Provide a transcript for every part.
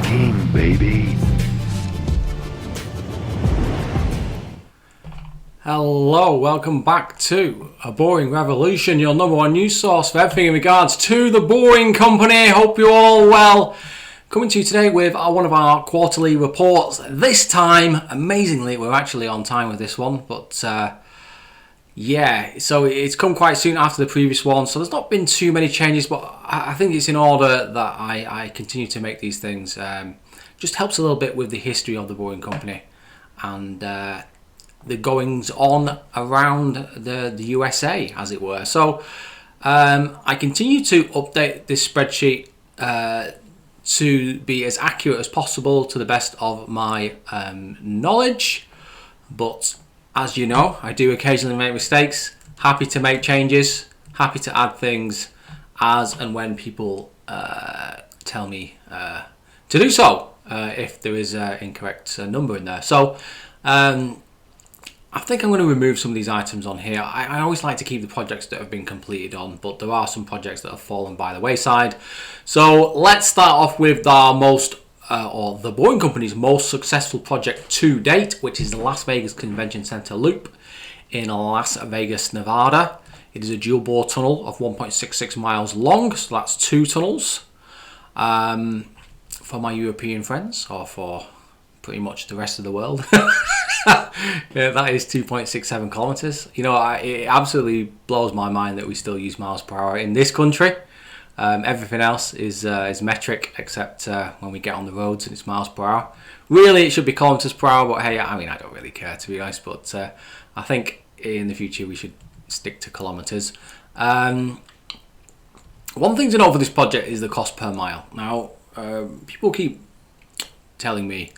king, baby. Hello, welcome back to A Boring Revolution, your number one news source for everything in regards to the Boring Company. Hope you're all well. Coming to you today with one of our quarterly reports. This time, amazingly, we're actually on time with this one, but yeah, so it's come quite soon after the previous one, so there's not been too many changes, but I think it's in order that I continue to make these things. Just helps a little bit with the history of the Boring Company and the goings on around the USA, as it were. So I continue to update this spreadsheet to be as accurate as possible to the best of my knowledge. But as you know, I do occasionally make mistakes. Happy to make changes, happy to add things as and when people tell me to do so, if there is an incorrect number in there. So I think I'm going to remove some of these items on here. I always like to keep the projects that have been completed on, but there are some projects that have fallen by the wayside. So let's start off with our the Boring Company's most successful project to date, which is the Las Vegas Convention Center Loop in Las Vegas, Nevada. It is a dual bore tunnel of 1.66 miles long, so that's two tunnels. For my European friends, or for pretty much the rest of the world. Yeah, that is 2.67 kilometers. You know, it absolutely blows my mind that we still use miles per hour in this country. Everything else is metric, except when we get on the roads and it's miles per hour. Really, it should be kilometers per hour, but hey, I mean, I don't really care, to be honest. But I think in the future we should stick to kilometers. One thing to note for this project is the cost per mile. Now, people keep telling me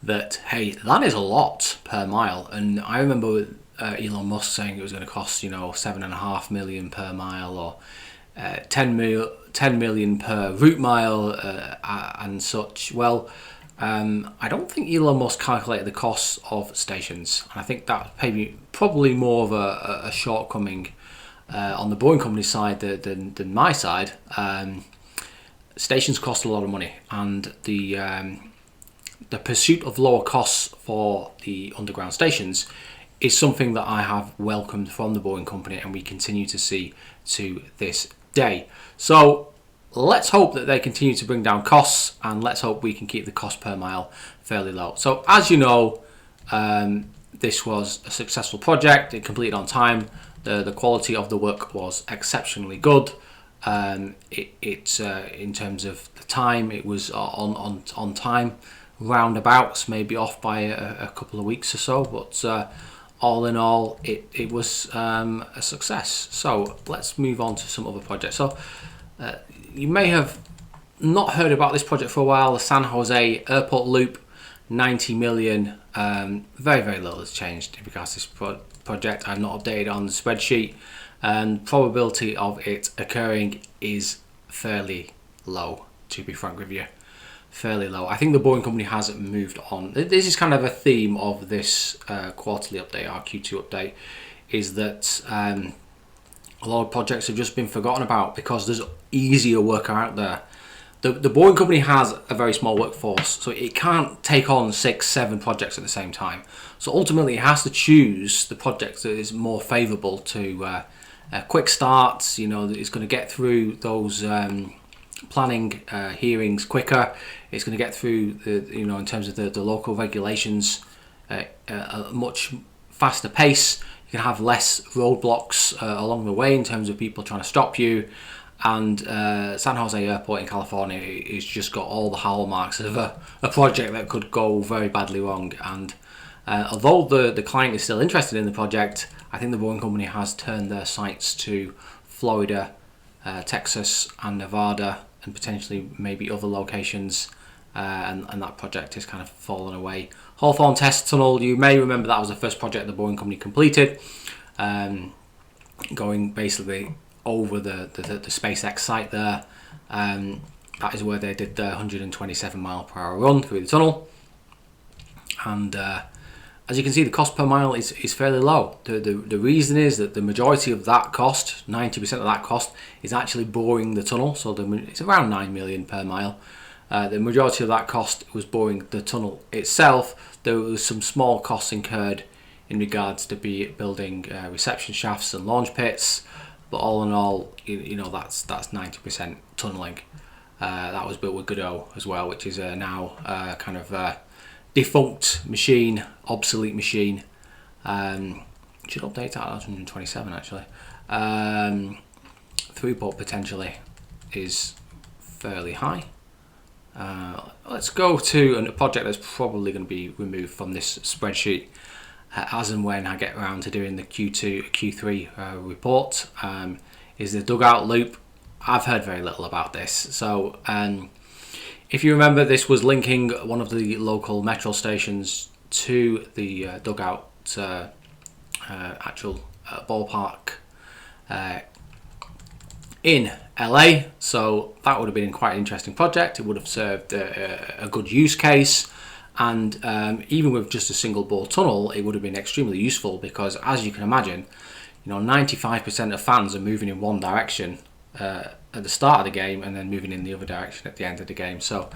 that, hey, that is a lot per mile, and I remember Elon Musk saying it was going to cost, $7.5 million per mile, or 10 million per route mile, and such. Well, I don't think Elon Musk calculated the costs of stations, and I think that's probably more of a shortcoming on the Boring Company side than my side. Stations cost a lot of money, and the pursuit of lower costs for the underground stations is something that I have welcomed from the Boring Company, and we continue to see to this day. So let's hope that they continue to bring down costs, and let's hope we can keep the cost per mile fairly low. So as you know, this was a successful project. It completed on time. The quality of the work was exceptionally good. In terms of the time, it was on time. Roundabouts, maybe off by a couple of weeks or so, but all in all, it was a success. So let's move on to some other projects. So you may have not heard about this project for a while. The San Jose Airport Loop, 90 million. Very, very little has changed in regards to this project. I've not updated on the spreadsheet, and probability of it occurring is fairly low, to be frank with you. Fairly low. I think the Boring Company has moved on. This is kind of a theme of this quarterly update, our Q2 update, is that a lot of projects have just been forgotten about because there's easier work out there. The Boring Company has a very small workforce, so it can't take on 6-7 projects at the same time. So ultimately, it has to choose the project that is more favourable to quick starts. It's going to get through those planning hearings quicker. It's going to get through in terms of the local regulations at a much faster pace. You can have less roadblocks along the way in terms of people trying to stop you. And San Jose Airport in California has just got all the hallmarks of a project that could go very badly wrong. And although the client is still interested in the project, I think the Boring Company has turned their sights to Florida, Texas and Nevada, and potentially maybe other locations, and that project has kind of fallen away. Hawthorne Test Tunnel, you may remember that was the first project the Boring Company completed, going basically over the SpaceX site there. That is where they did the 127 mile per hour run through the tunnel, and as you can see, the cost per mile is fairly low. The reason is that the majority of that cost, 90% of that cost, is actually boring the tunnel. So it's around 9 million per mile. The majority of that cost was boring the tunnel itself. There was some small costs incurred in regards to building reception shafts and launch pits, but all in all, that's 90% tunneling. That was built with Godot as well, which is now kind of defunct machine, obsolete machine. Should update that at 127 actually. Throughput potentially is fairly high. Let's go to a project that's probably going to be removed from this spreadsheet as and when I get around to doing the Q3 report. Is the dugout loop. I've heard very little about this. So if you remember, this was linking one of the local metro stations to the dugout actual ballpark in LA, so that would have been quite an interesting project. It would have served a good use case, and even with just a single bore tunnel, it would have been extremely useful because, as you can imagine, 95% of fans are moving in one direction at the start of the game and then moving in the other direction at the end of the game. So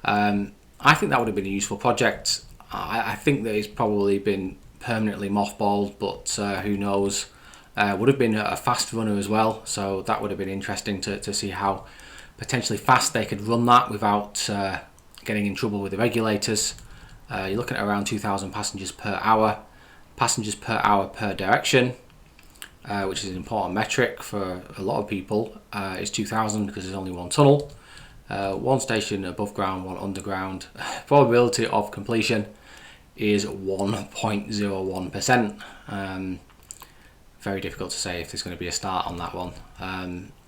I think that would have been a useful project. I think that it's probably been permanently mothballed, but who knows. Would have been a fast runner as well, so that would have been interesting to see how potentially fast they could run that without getting in trouble with the regulators. You're looking at around 2,000 passengers per hour per direction, which is an important metric for a lot of people. It's 2,000 because there's only one tunnel, one station above ground, one underground. Probability of completion is 1.01%. Very difficult to say if there's going to be a start on that one.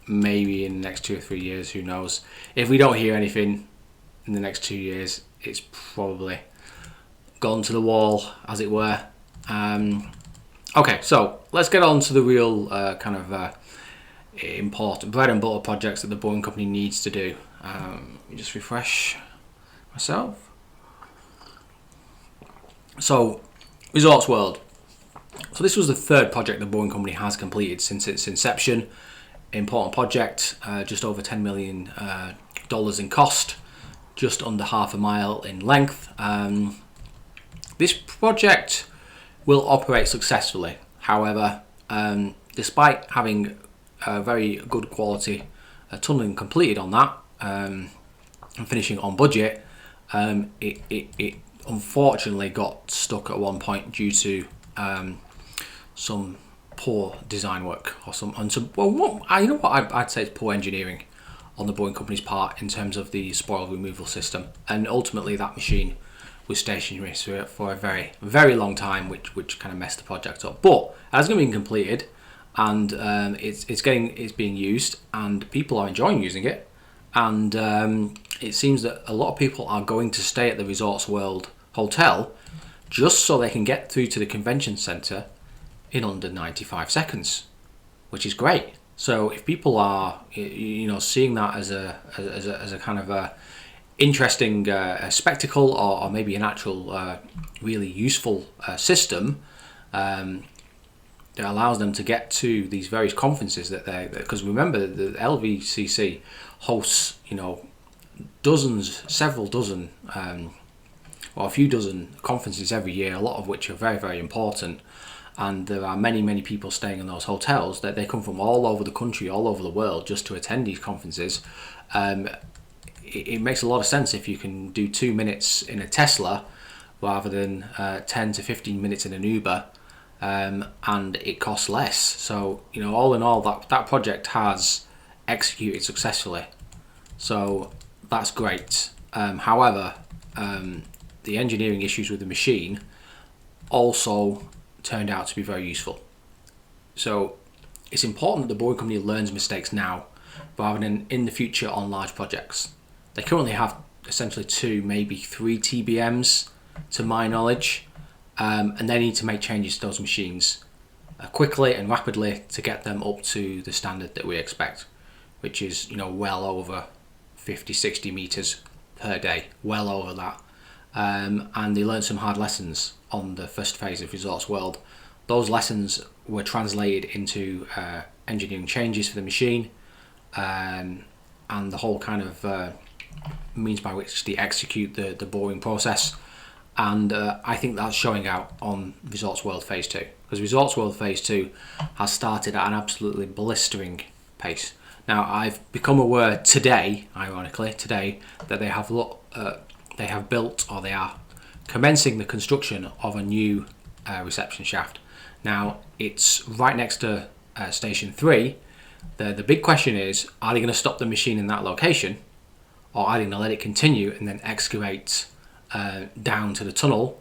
Maybe in the next 2 or 3 years, who knows. If we don't hear anything in the next 2 years, it's probably gone to the wall, as it were. Okay, so let's get on to the real kind of important bread and butter projects that the Boring Company needs to do. Let me just refresh myself. So, Resorts World. So this was the third project the Boring Company has completed since its inception. Important project, just over $10 million in cost, just under half a mile in length. This project will operate successfully. However, despite having a very good quality tunneling completed on that and finishing on budget, it unfortunately got stuck at one point due to some poor design work I'd say it's poor engineering on the Boring Company's part in terms of the spoil removal system, and ultimately that machine was stationary for a very, very long time, which kind of messed the project up. But it has been completed, and it's being used, and people are enjoying using it, and it seems that a lot of people are going to stay at the Resorts World Hotel just so they can get through to the convention centre in under 95 seconds, which is great. So if people are seeing that as a kind of a interesting spectacle, or maybe an actual really useful system that allows them to get to these various conferences because remember the LVCC hosts several dozen or a few dozen conferences every year, a lot of which are very, very important, and there are many, many people staying in those hotels that they come from all over the country, all over the world, just to attend these conferences. It makes a lot of sense if you can do 2 minutes in a Tesla rather than 10 to 15 minutes in an Uber, and it costs less. So all in all, that project has executed successfully, so that's great. However, the engineering issues with the machine also turned out to be very useful. So it's important that the Boring Company learns mistakes now rather than in the future on large projects. They currently have essentially 2, maybe 3 TBMs to my knowledge, and they need to make changes to those machines quickly and rapidly to get them up to the standard that we expect, which is well over 50-60 meters per day, well over that. And they learned some hard lessons on the first phase of Resorts World. Those lessons were translated into engineering changes for the machine, and the whole kind of means by which they execute the boring process. And I think that's showing out on Resorts World Phase 2, because Resorts World Phase 2 has started at an absolutely blistering pace. Now, I've become aware today, ironically, that they have built, or they are commencing the construction of a new reception shaft. Now, it's right next to Station 3. The big question is, are they going to stop the machine in that location, or are they going to let it continue and then excavate down to the tunnel,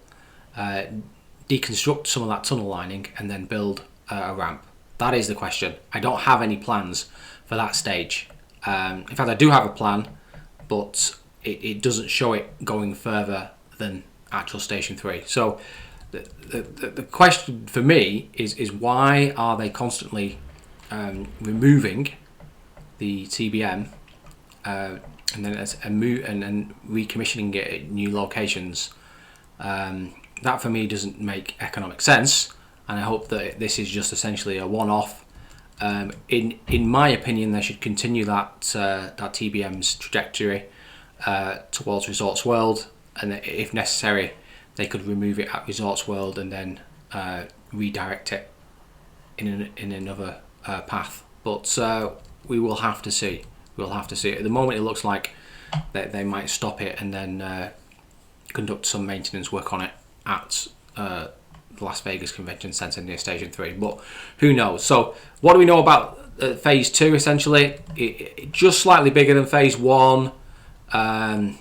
deconstruct some of that tunnel lining, and then build a ramp? That is the question. I don't have any plans for that stage. In fact, I do have a plan, but it doesn't show it going further than actual Station 3. So the question for me is why are they constantly removing the TBM and then recommissioning it at new locations? That for me doesn't make economic sense, and I hope that this is just essentially a one-off. In my opinion, they should continue that TBM's trajectory towards Resorts World, and if necessary, they could remove it at Resorts World and then redirect it in another path. But we will have to see. We'll have to see. At the moment, it looks like they might stop it and then conduct some maintenance work on it at the Las Vegas Convention Center near Station 3. But who knows? So what do we know about Phase 2? Essentially, it just slightly bigger than Phase 1. I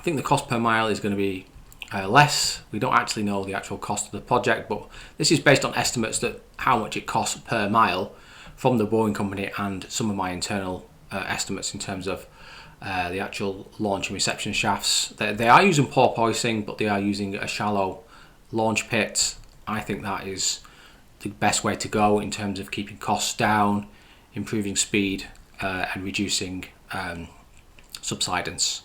think the cost per mile is going to be less. We don't actually know the actual cost of the project, but this is based on estimates that how much it costs per mile from the Boring Company and some of my internal estimates in terms of the actual launch and reception shafts. They are using porpoising, but they are using a shallow launch pit. I think that is the best way to go in terms of keeping costs down, improving speed, and reducing subsidence.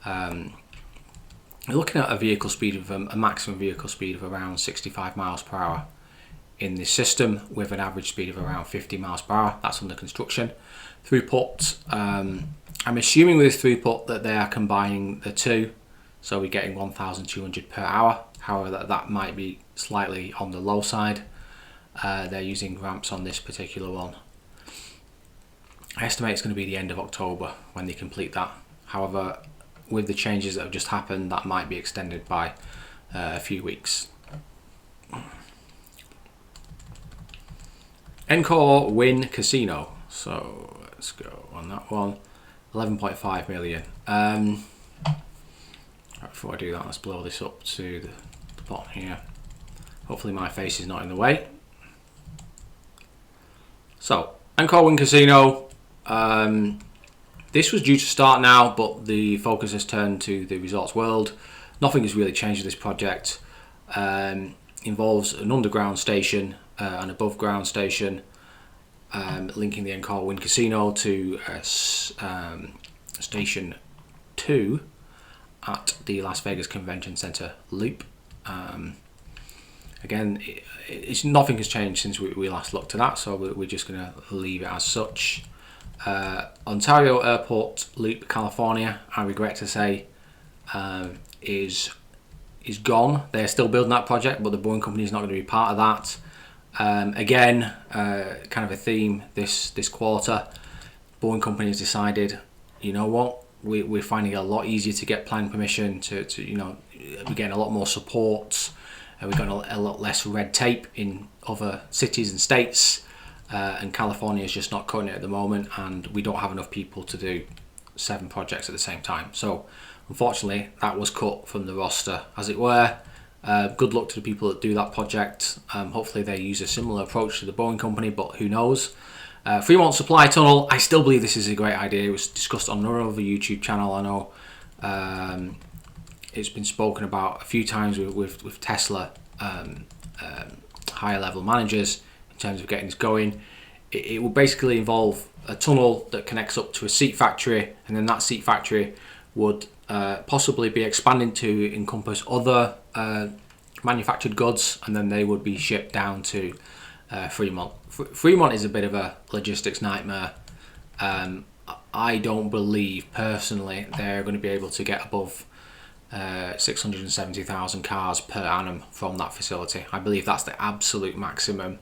We're looking at a vehicle speed of a maximum vehicle speed of around 65 miles per hour in this system, with an average speed of around 50 miles per hour. That's under construction. Throughput, I'm assuming with this throughput that they are combining the two, so we're getting 1,200 per hour. However, that might be slightly on the low side. They're using ramps on this particular one. I estimate it's going to be the end of October when they complete that. However, with the changes that have just happened, that might be extended by a few weeks. Encore Win Casino. So let's go on that one. 11.5 million. Before I do that, let's blow this up to the bottom here. Hopefully my face is not in the way. So, Encore Win Casino. This was due to start now, but the focus has turned to the Resorts World. Nothing has really changed with this project. Involves an underground station, an above ground station, linking the Encore Win Casino to Station 2 at the Las Vegas Convention Center Loop. Again, nothing has changed since we last looked at that, so we're just going to leave it as such. Ontario Airport Loop, California, I regret to say, is gone. They're still building that project, but the Boring Company is not going to be part of that. Again, kind of a theme this quarter. Boring Company has decided, you know what, we're finding it a lot easier to get planning permission. We're getting a lot more support. We've got a lot less red tape in other cities and states. And California is just not cutting it at the moment, and we don't have enough people to do 7 projects at the same time. So unfortunately, that was cut from the roster, as it were. Good luck to the people that do that project. Hopefully they use a similar approach to the Boring Company, but who knows. Fremont Supply Tunnel, I still believe this is a great idea. It was discussed on another YouTube channel, I know. It's been spoken about a few times with Tesla higher level managers in terms of getting this going. It will basically involve a tunnel that connects up to a seat factory, and then that seat factory would possibly be expanded to encompass other manufactured goods, and then they would be shipped down to Fremont. Fremont is a bit of a logistics nightmare. I don't believe personally they're going to be able to get above 670,000 cars per annum from that facility. I believe that's the absolute maximum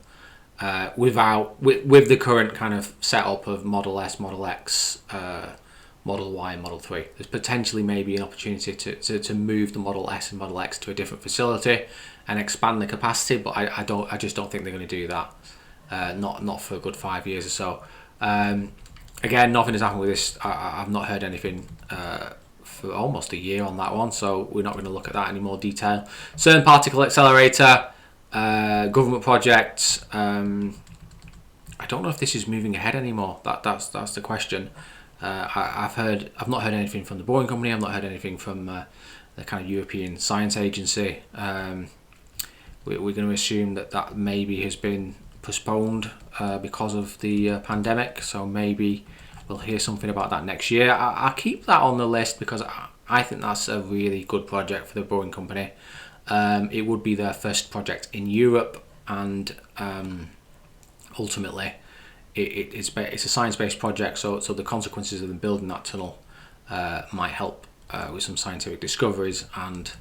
with the current kind of setup of Model S, Model X, Model Y and Model 3. There's potentially maybe an opportunity to move the Model S and Model X to a different facility and expand the capacity, but I just don't think they're going to do that. Not for a good 5 years or so. Again, nothing has happened with this. I've not heard anything for almost a year on that one, so we're not going to look at that in any more detail. CERN particle accelerator, government project. I don't know if this is moving ahead anymore. That's the question. I've not heard anything from the Boring Company. I've not heard anything from the kind of European Science Agency. We're going to assume that maybe has been postponed because of the pandemic. So maybe we'll hear something about that next year. I'll keep that on the list because I think that's a really good project for the Boring Company. It would be their first project in Europe, and ultimately it's a science-based project, so the consequences of them building that tunnel might help with some scientific discoveries, and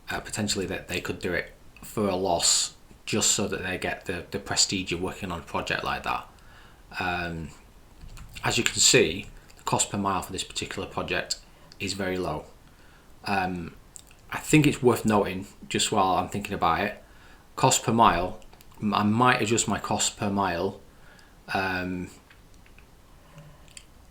potentially that they could do it for a loss just so that they get the prestige of working on a project like that. As you can see, the cost per mile for this particular project is very low. I think it's worth noting, just while I'm thinking about it, cost per mile, I might adjust my cost per mile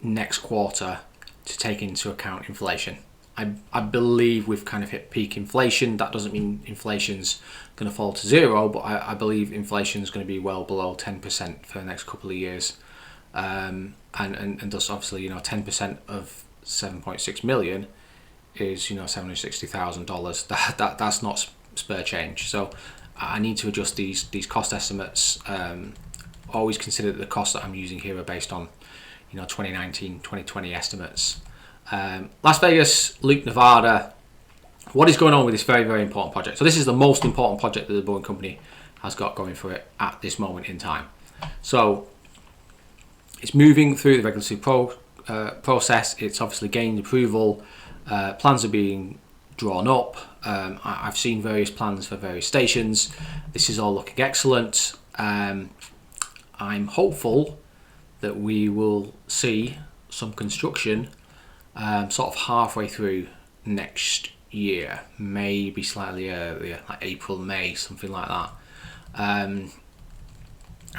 next quarter to take into account inflation. I believe we've kind of hit peak inflation. That doesn't mean inflation's going to fall to zero, but I believe inflation is going to be well below 10% for the next couple of years. And thus, obviously, 10% of 7.6 million is, $760,000. That's not spare change. So I need to adjust these cost estimates. Always consider that the costs that I'm using here are based on 2019, 2020 estimates. Las Vegas, Loop, Nevada. What is going on with this very, very important project? So this is the most important project that the Boring Company has got going for it at this moment in time. So it's moving through the regulatory process. It's obviously gained approval. Plans are being drawn up. I've seen various plans for various stations. This is all looking excellent. I'm hopeful that we will see some construction sort of halfway through next year, maybe slightly earlier, like April, May, something like that. I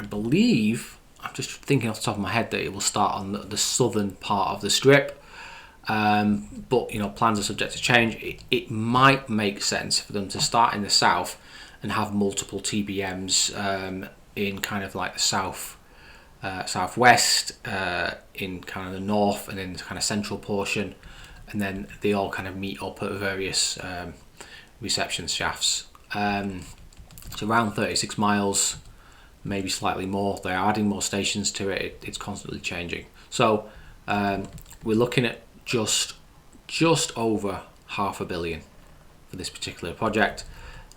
believe, I'm just thinking off the top of my head, that it will start on the southern part of the strip. But plans are subject to change. It might make sense for them to start in the south and have multiple TBMs in kind of like the southwest, in kind of the north, and then the kind of central portion, and then they all kind of meet up at various reception shafts. It's around 36 miles, maybe slightly more. They are adding more stations to it. It's constantly changing. So we're looking at just over $500 million for this particular project.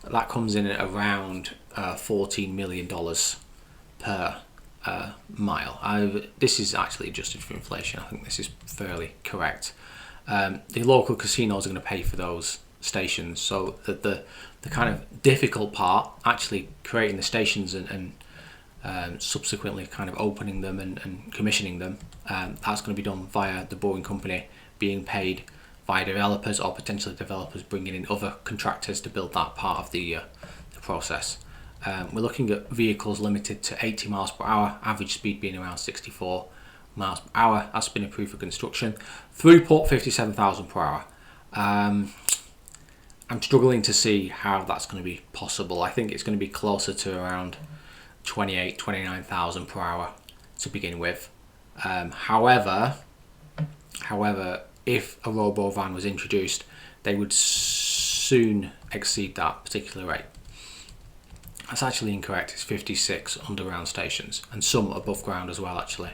That comes in at around $14 million per mile. This is actually adjusted for inflation. I think this is fairly correct. The local casinos are going to pay for those stations, so that the kind of difficult part, actually creating the stations and subsequently kind of opening them and commissioning them, that's going to be done via the Boring Company being paid by developers, or potentially developers bringing in other contractors to build that part of the process. We're looking at vehicles limited to 80 miles per hour, average speed being around 64 miles per hour. That's been approved for construction. Throughput 57,000 per hour. I'm struggling to see how that's going to be possible. I think it's going to be closer to around 29,000 per hour to begin with. However, if a robo-van was introduced, they would soon exceed that particular rate. That's actually incorrect. It's 56 underground stations and some above ground as well, actually.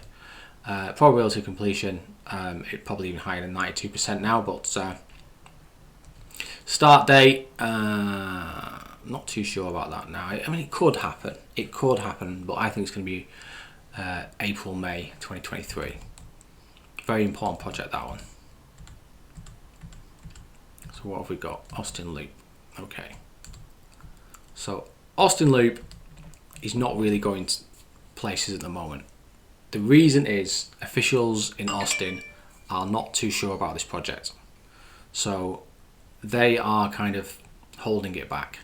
Probability of completion, it's probably even higher than 92% now, but start date, not too sure about that now. I mean, it could happen. It could happen, but I think it's going to be April, May 2023. Very important project, that one. So what have we got? Austin Loop. Okay. So Austin Loop is not really going to places at the moment. The reason is officials in Austin are not too sure about this project. So they are kind of holding it back.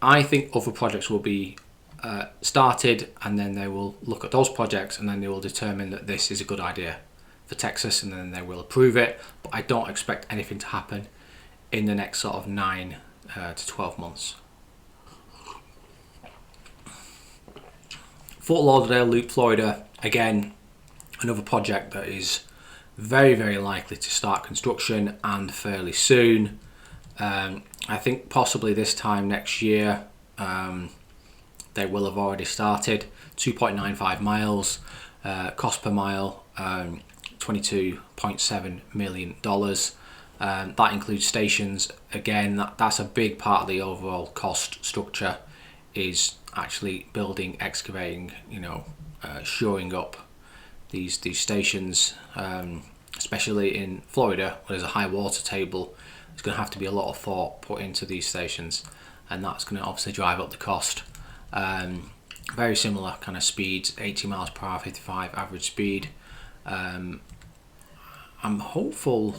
I think other projects will be started, and then they will look at those projects, and then they will determine that this is a good idea for Texas, and then they will approve it. But I don't expect anything to happen in the next sort of 9 to 12 months. Fort Lauderdale Loop, Florida, again, another project that is very, very likely to start construction, and fairly soon. I think possibly this time next year, they will have already started. 2.95 miles, cost per mile, $22.7 million. That includes stations. Again, that's a big part of the overall cost structure, is actually building, excavating, shoring up these stations, especially in Florida where there's a high water table. There's going to have to be a lot of thought put into these stations, and that's going to obviously drive up the cost. Very similar kind of speeds, 80 miles per hour, 55 average speed. I'm hopeful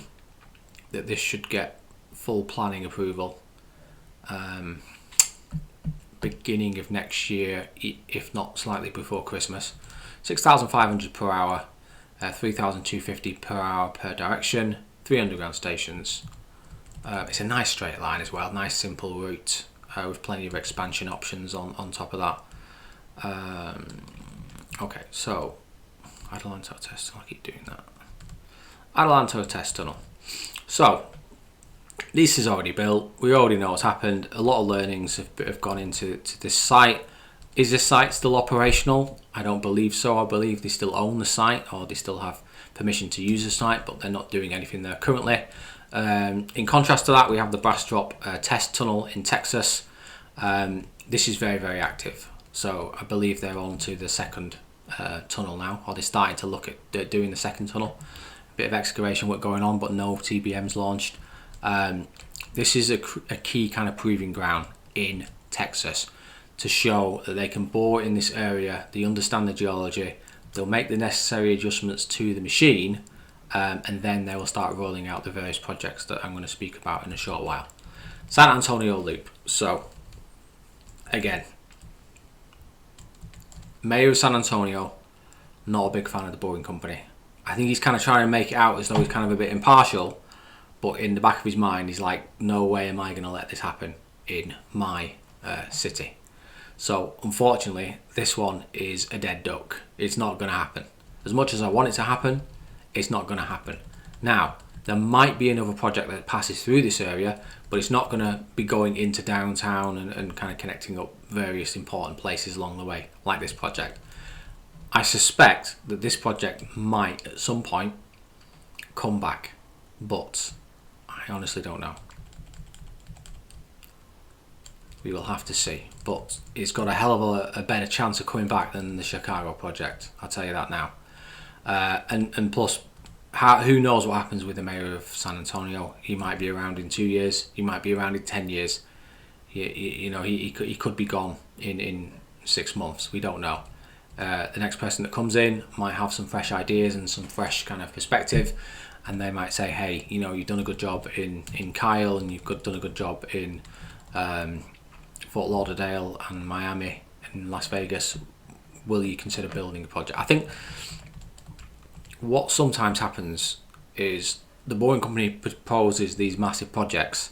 that this should get full planning approval beginning of next year, if not slightly before Christmas. 6,500 per hour, 3,250 per hour per direction, 3 underground stations. It's a nice straight line as well, nice simple route with plenty of expansion options on top of that. Okay, so Adelanto test tunnel, I keep doing that. Adelanto test tunnel. So this is already built. We already know what's happened. A lot of learnings have gone into this site. Is this site still operational? I don't believe so. I believe they still own the site, or they still have permission to use the site, but they're not doing anything there currently. In contrast to that, we have the Bastrop test tunnel in Texas. This is very, very active. So I believe they're on to the second tunnel now, or they're starting to look at doing the second tunnel. A bit of excavation work going on, but no TBMs launched. This is a key kind of proving ground in Texas to show that they can bore in this area, they understand the geology, they'll make the necessary adjustments to the machine, and then they will start rolling out the various projects that I'm going to speak about in a short while. San Antonio Loop. So again, Mayor of San Antonio, not a big fan of the boring company. I think he's kind of trying to make it out as though he's kind of a bit impartial, but in the back of his mind he's like, no way am I going to let this happen in my city. So unfortunately, this one is a dead duck. It's not going to happen. As much as I want it to happen, it's not going to happen. Now, there might be another project that passes through this area, but it's not going to be going into downtown and kind of connecting up various important places along the way, like this project. I suspect that this project might, at some point, come back, but I honestly don't know. We will have to see, but it's got a hell of a better chance of coming back than the Chicago project, I'll tell you that now. And plus, who knows what happens with the mayor of San Antonio? He might be around in 2 years, he might be around in 10 years. He could be gone in 6 months, we don't know. The next person that comes in might have some fresh ideas and some fresh kind of perspective, and they might say, hey, you've done a good job in Kyle, and you've done a good job in Fort Lauderdale and Miami and Las Vegas. Will you consider building a project? I think what sometimes happens is the boring company proposes these massive projects,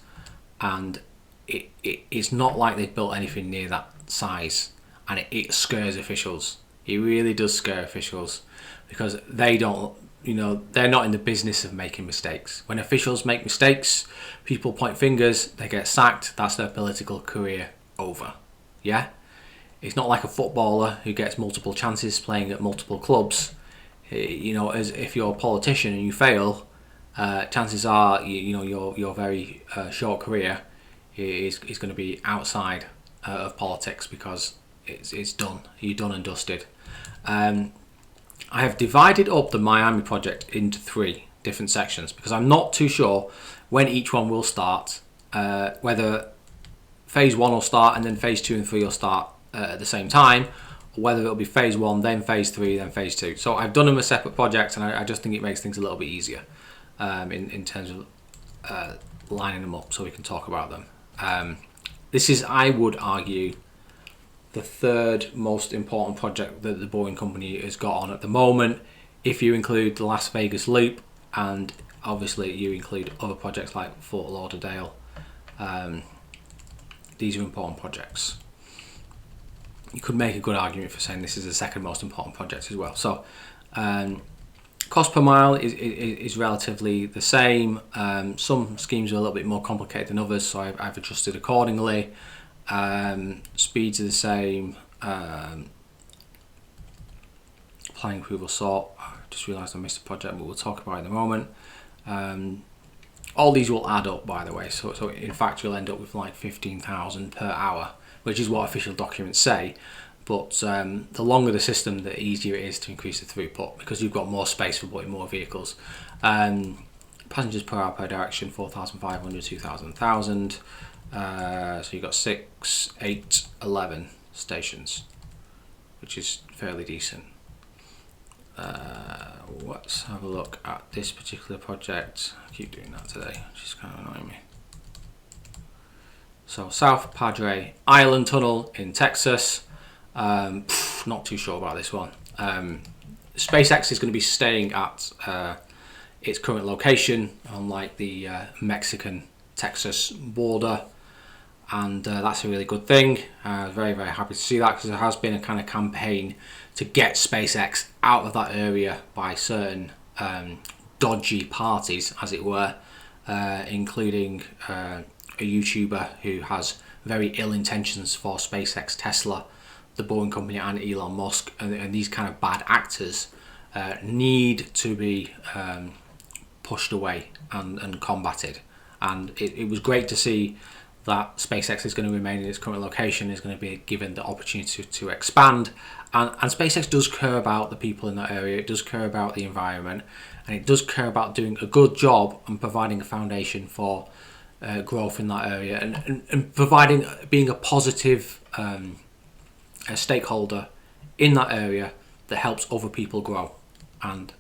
and it's not like they've built anything near that size, and it scares officials. It really does scare officials, because they're not in the business of making mistakes. When officials make mistakes, people point fingers, they get sacked, that's their political career over. Yeah? It's not like a footballer who gets multiple chances playing at multiple clubs. As if you're a politician and you fail, chances are your very short career is going to be outside of politics, because it's done. You're done and dusted. I have divided up the Miami project into 3 different sections because I'm not too sure when each one will start, whether phase 1 will start and then phase 2 and 3 will start at the same time, or whether it'll be phase 1, then phase 3, then phase 2. So I've done them as separate projects, and I just think it makes things a little bit easier in terms of lining them up so we can talk about them. This is, I would argue, the 3rd most important project that the Boring Company has got on at the moment, if you include the Las Vegas Loop, and obviously you include other projects like Fort Lauderdale. These are important projects. You could make a good argument for saying this is the 2nd most important project as well. So cost per mile is relatively the same. Some schemes are a little bit more complicated than others, so I've adjusted accordingly. Speeds are the same. Planning approval sort. I just realised I missed a project, but we'll talk about it in a moment. All these will add up, by the way. So in fact, you'll end up with like 15,000 per hour, which is what official documents say. But the longer the system, the easier it is to increase the throughput because you've got more space for putting more vehicles. Passengers per hour per direction, 4,500, 2,000, 1,000. So you've got 6, 8, 11 stations, which is fairly decent. Let's have a look at this particular project. I keep doing that today, which is kind of annoying me. So South Padre Island Tunnel in Texas. Not too sure about this one. SpaceX is going to be staying at its current location on like the Mexican-Texas border, and that's a really good thing. Very, very happy to see that because there has been a kind of campaign to get SpaceX out of that area by certain dodgy parties, as it were, including a YouTuber who has very ill intentions for SpaceX, Tesla, the Boring Company and Elon Musk, and these kind of bad actors need to be pushed away and combated. And it was great to see that SpaceX is going to remain in its current location, is going to be given the opportunity to expand. And SpaceX does care about the people in that area, it does care about the environment, and it does care about doing a good job and providing a foundation for growth in that area, and being a positive a stakeholder in that area that helps other people grow and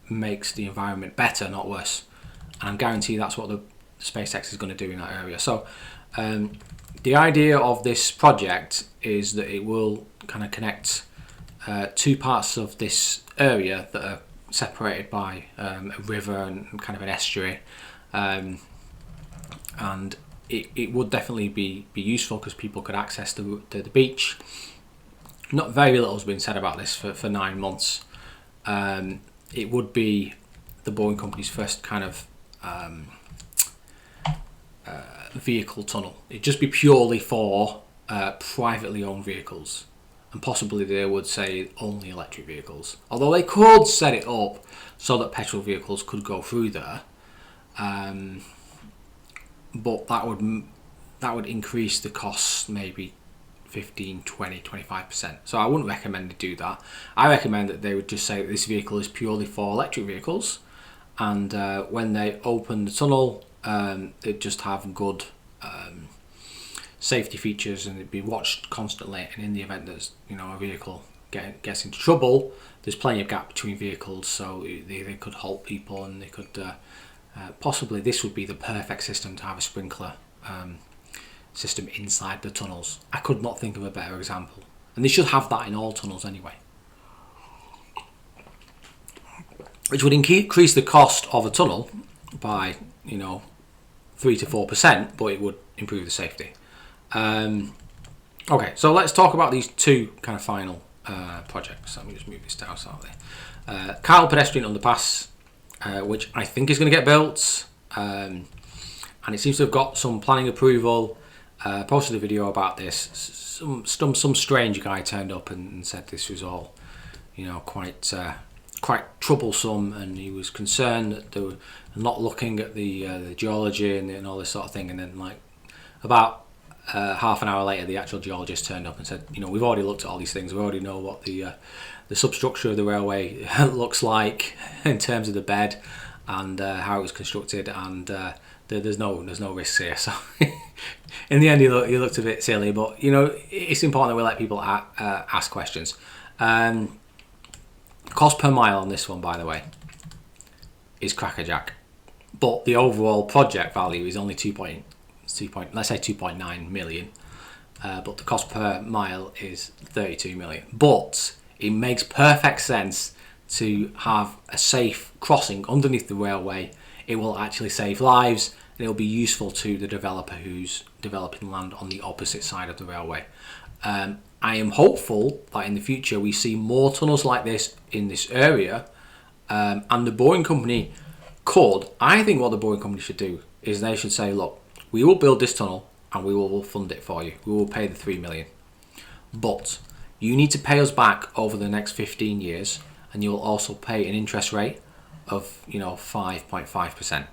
makes the environment better, not worse. And I guarantee that's what the SpaceX is going to do in that area. So the idea of this project is that it will kind of connect 2 parts of this area that are separated by a river and kind of an estuary, and it would definitely be useful because people could access the beach. Not very little has been said about this for 9 months. It would be the Boring Company's first kind of vehicle tunnel. It'd just be purely for privately owned vehicles, and possibly they would say only electric vehicles. Although they could set it up so that petrol vehicles could go through there, but that would increase the costs maybe 15, 20, 25%. So I wouldn't recommend they do that. I recommend that they would just say that this vehicle is purely for electric vehicles, and when they open the tunnel, they'd just have good safety features, and it'd be watched constantly. And in the event that a vehicle gets into trouble, there's plenty of gap between vehicles, so they could halt people, and they could possibly this would be the perfect system to have a sprinkler system inside the tunnels. I could not think of a better example, and they should have that in all tunnels anyway, which would increase the cost of a tunnel by 3 to 4%, but it would improve the safety. Okay, so let's talk about these 2 kind of final projects. Let me just move this down slightly. Kyle Pedestrian Underpass, which I think is going to get built, and it seems to have got some planning approval. Posted a video about this. Some strange guy turned up and said this was all, quite troublesome, and he was concerned that they were not looking at the geology and all this sort of thing. And then, like, about half an hour later, the actual geologist turned up and said, we've already looked at all these things. We already know what the substructure of the railway looks like in terms of the bed and how it was constructed, and there's no risks here. So in the end, he looked a bit silly, but it's important that we let people ask questions. Cost per mile on this one, by the way, is crackerjack, but the overall project value is only let's say 2.9 million, but the cost per mile is 32 million. But it makes perfect sense to have a safe crossing underneath the railway. It will actually save lives, and it will be useful to the developer who's developing land on the opposite side of the railway. I am hopeful that in the future we see more tunnels like this in this area, and the boring company I think what the boring company should do is they should say, look, we will build this tunnel and we will fund it for you. We will pay the 3 million. But you need to pay us back over the next 15 years, and you'll also pay an interest rate of 5.5%.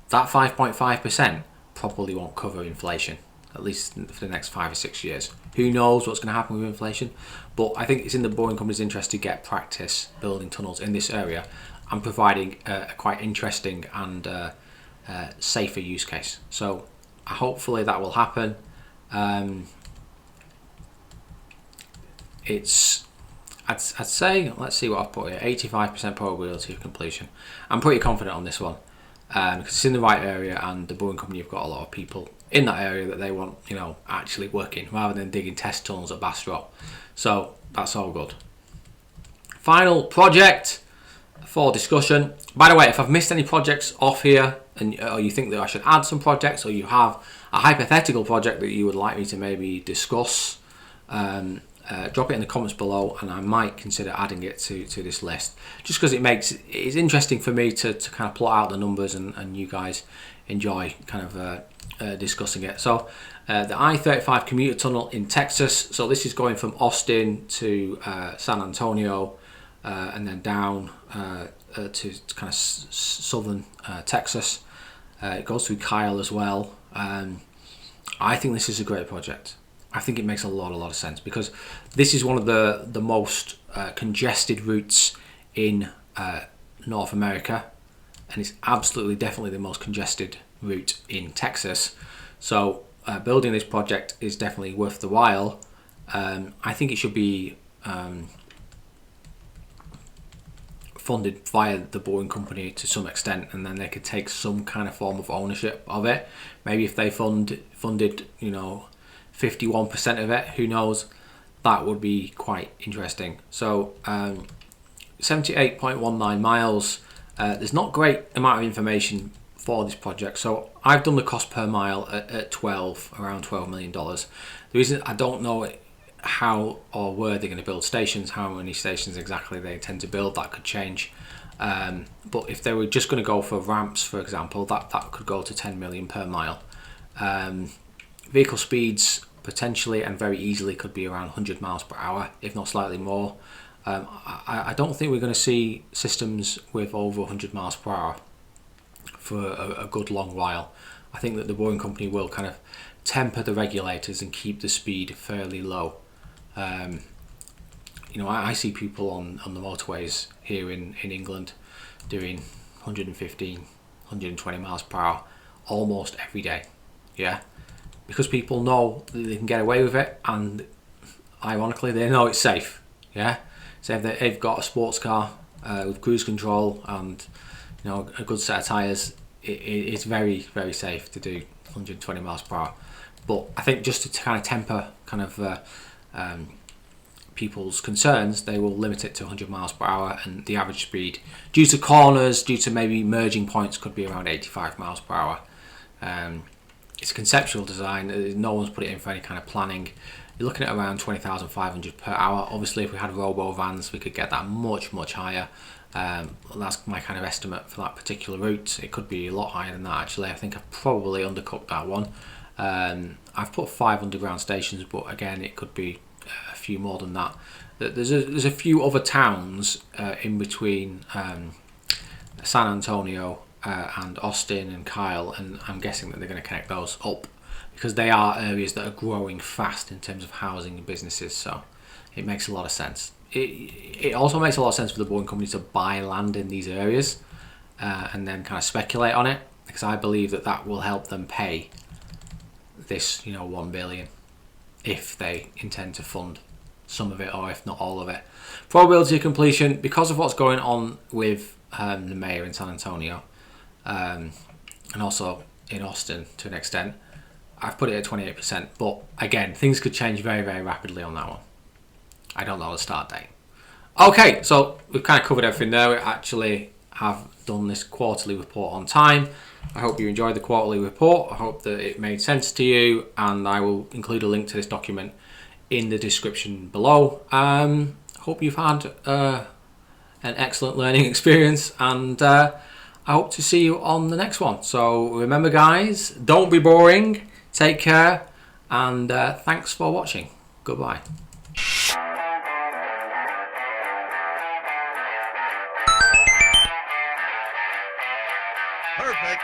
That 5.5% probably won't cover inflation, at least for the next 5 or 6 years. Who knows what's going to happen with inflation? But I think it's in the boring company's interest to get practice building tunnels in this area and providing a quite interesting and safer use case. So hopefully that will happen. I'd say, let's see what I've put here, 85% probability of completion. I'm pretty confident on this one, because it's in the right area, and the boring company have got a lot of people in that area that they want, actually working, rather than digging test tunnels at Bastro. So that's all good. Final project for discussion. By the way, if I've missed any projects off here, or you think that I should add some projects, or you have a hypothetical project that you would like me to maybe discuss, drop it in the comments below, and I might consider adding it to this list, just because it's interesting for me to kind of plot out the numbers, and you guys enjoy kind of discussing it. So the I-35 commuter tunnel in Texas. So this is going from Austin to San Antonio, and then down to kind of southern Texas. It goes through Kyle as well. I think this is a great project. I think it makes a lot of sense, because this is one of the most congested routes in North America, and it's absolutely definitely the most congested route in Texas. So building this project is definitely worth the while. I think it should be funded via the boring company to some extent, and then they could take some kind of form of ownership of it. Maybe if they funded 51% of it, who knows, that would be quite interesting. So 78.19 miles. There's not great amount of information for this project, so I've done the cost per mile at around $12 million. The reason I don't know how or where they're going to build stations, how many stations exactly they intend to build, that could change. But if they were just going to go for ramps, for example, that could go to 10 million per mile. Vehicle speeds potentially and very easily could be around 100 miles per hour, if not slightly more. I don't think we're going to see systems with over 100 miles per hour for a good long while. I think that the boring company will kind of temper the regulators and keep the speed fairly low. I see people on the motorways here in England doing 115, 120 miles per hour almost every day. Yeah, because people know that they can get away with it, and ironically they know it's safe. Yeah, so if they've got a sports car with cruise control and a good set of tyres, it's very, very safe to do 120 miles per hour. But I think just to kind of temper kind of people's concerns, they will limit it to 100 miles per hour, and the average speed due to corners, due to maybe merging points, could be around 85 miles per hour. It's a conceptual design. No one's put it in for any kind of planning. You're looking at around 20,500 per hour. Obviously, if we had robo vans, we could get that much higher. That's my kind of estimate for that particular route. It could be a lot higher than that, actually. I think I've probably undercooked that one. I've put 5 underground stations, but again, it could be a few more than that. There's a few other towns in between San Antonio and Austin and Kyle, and I'm guessing that they're going to connect those up because they are areas that are growing fast in terms of housing and businesses. So it makes a lot of sense. It also makes a lot of sense for the boring company to buy land in these areas and then kind of speculate on it, because I believe that that will help them pay this, you know, 1 billion if they intend to fund some of it, or if not all of it. Probability of completion, because of what's going on with the mayor in San Antonio and also in Austin to an extent, I've put it at 28%. But again, things could change very, very rapidly on that one. I don't know the start date. Okay, so we've kind of covered everything there. We actually have done this quarterly report on time. I hope you enjoyed the quarterly report. I hope that it made sense to you, and I will include a link to this document in the description below. Hope you've had an excellent learning experience, and I hope to see you on the next one. So remember, guys, don't be boring. Take care, and thanks for watching. Goodbye. Perfect.